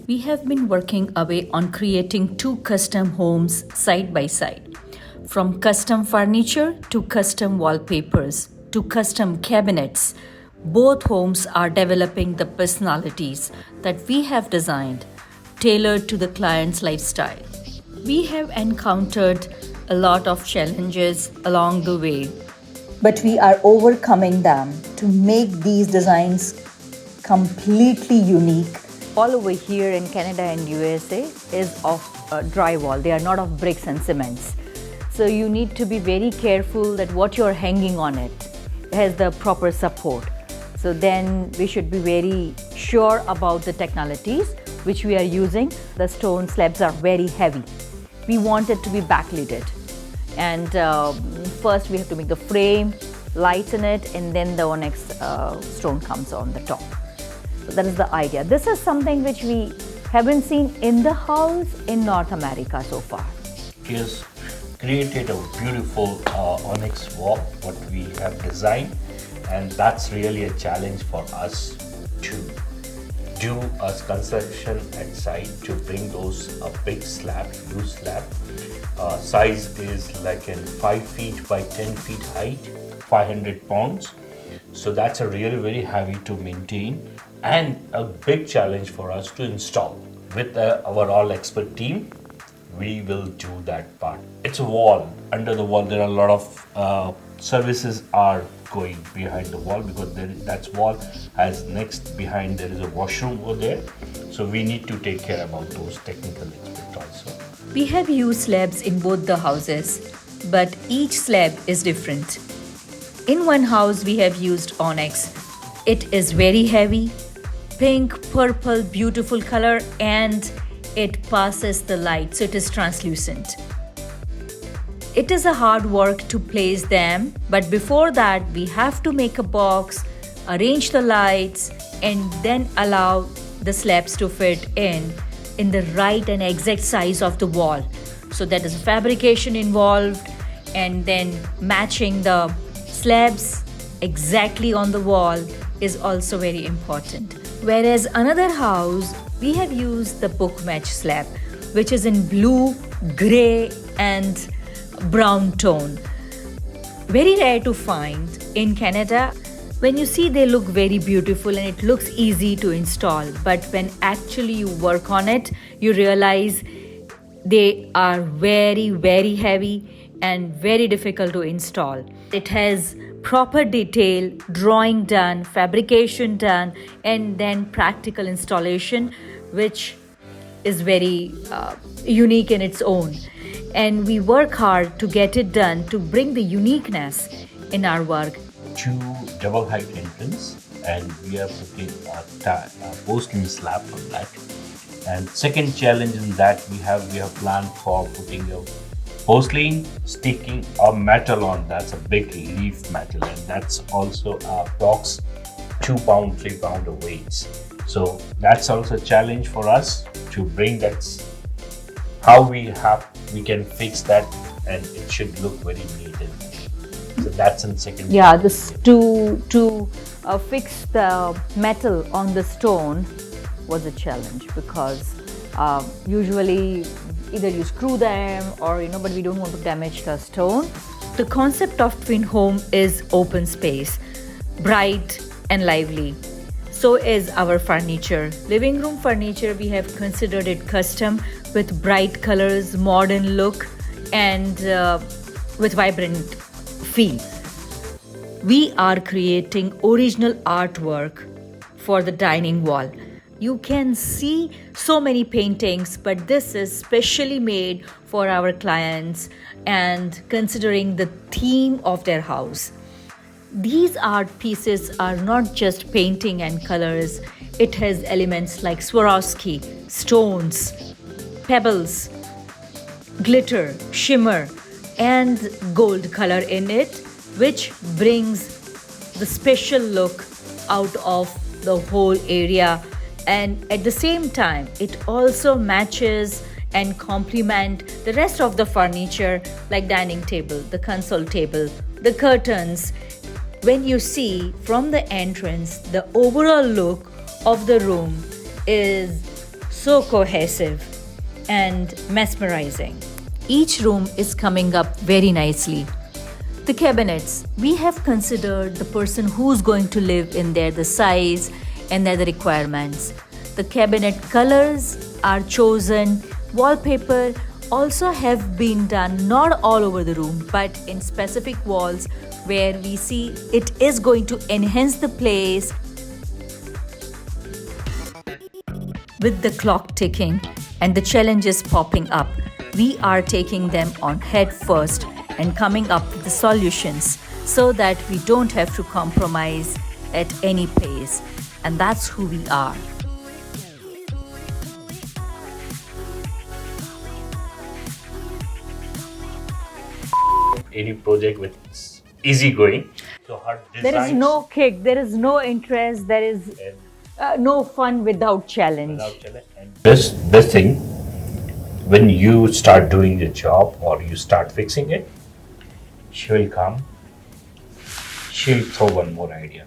We have been working away on creating two custom homes side by side. From custom furniture to custom wallpapers to custom cabinets, both homes are developing the personalities that we have designed, tailored to the client's lifestyle. We have encountered a lot of challenges along the way, but we are overcoming them to make these designs completely unique. All over here in Canada and USA is of drywall. They are not of bricks and cements. So you need to be very careful that what you're hanging on it has the proper support. So then we should be very sure about the technologies which we are using. The stone slabs are very heavy. We want it to be backlidded. And first we have to make the frame, lighten it, and then the onyx stone comes on the top. So that is the idea. This is something which we haven't seen in the house in North America so far. He has created a beautiful onyx wall, what we have designed, and that's really a challenge for us to do a construction at site to bring those big slab, huge slab. Size is like in 5 feet by 10 feet height, 500 pounds. So that's a really very heavy to maintain and a big challenge for us to install. With our all expert team, we will do that part. It's a wall. Under the wall, there are a lot of services are going behind the wall because that wall has next behind there is a washroom over there. So we need to take care about those technical aspects also. We have used slabs in both the houses, but each slab is different. In one house, we have used onyx. It is very heavy, pink, purple, beautiful color, and it passes the light, so it is translucent. It is a hard work to place them, but before that, we have to make a box, arrange the lights, and then allow the slabs to fit in the right and exact size of the wall. So that is fabrication involved, and then matching the slabs exactly on the wall is also very important. Whereas another house, we have used the book match slab, which is in blue, gray, and brown tone. Very rare to find in Canada. When you see, they look very beautiful and it looks easy to install, but when actually you work on it, you realize they are very, very heavy and very difficult to install. It has proper detail, drawing done, fabrication done, and then practical installation, which is very unique in its own. And we work hard to get it done to bring the uniqueness in our work. 2 double height entrance, and we are putting a porcelain slab on that. And second challenge in that we have planned for putting a porcelain, sticking a metal on. That's a big leaf metal, and that's also a box 2 pound, 3 pound of weights. So that's also a challenge for us to bring that. How we can fix that, and it should look very neat and clean. So that's in second. Yeah, this to fix the metal on the stone was a challenge because usually either you screw them or but we don't want to damage the stone. The concept of Twinhome is open space, bright and lively. So is our furniture. Living room furniture, we have considered it custom with bright colors, modern look, and with vibrant feel. We are creating original artwork for the dining wall. You can see so many paintings, but this is specially made for our clients and considering the theme of their house. These art pieces are not just painting and colors. It has elements like Swarovski, stones, pebbles, glitter, shimmer, and gold color in it, which brings the special look out of the whole area. And at the same time, it also matches and complement the rest of the furniture like dining table, the console table, the curtains. When you see from the entrance, the overall look of the room is so cohesive and mesmerizing. Each room is coming up very nicely. The cabinets, we have considered the person who's going to live in there, the size and the requirements. The cabinet colors are chosen, wallpaper also have been done not all over the room but in specific walls where we see it is going to enhance the place. With the clock ticking and the challenges popping up, we are taking them on head first and coming up with the solutions so that we don't have to compromise at any pace. And that's who we are. Any project with easy going. So her designs, There is no kick, there is no interest, there is no fun without challenge. without challenge. And this thing, when you start doing the job or you start fixing it, she will come. She'll throw one more idea.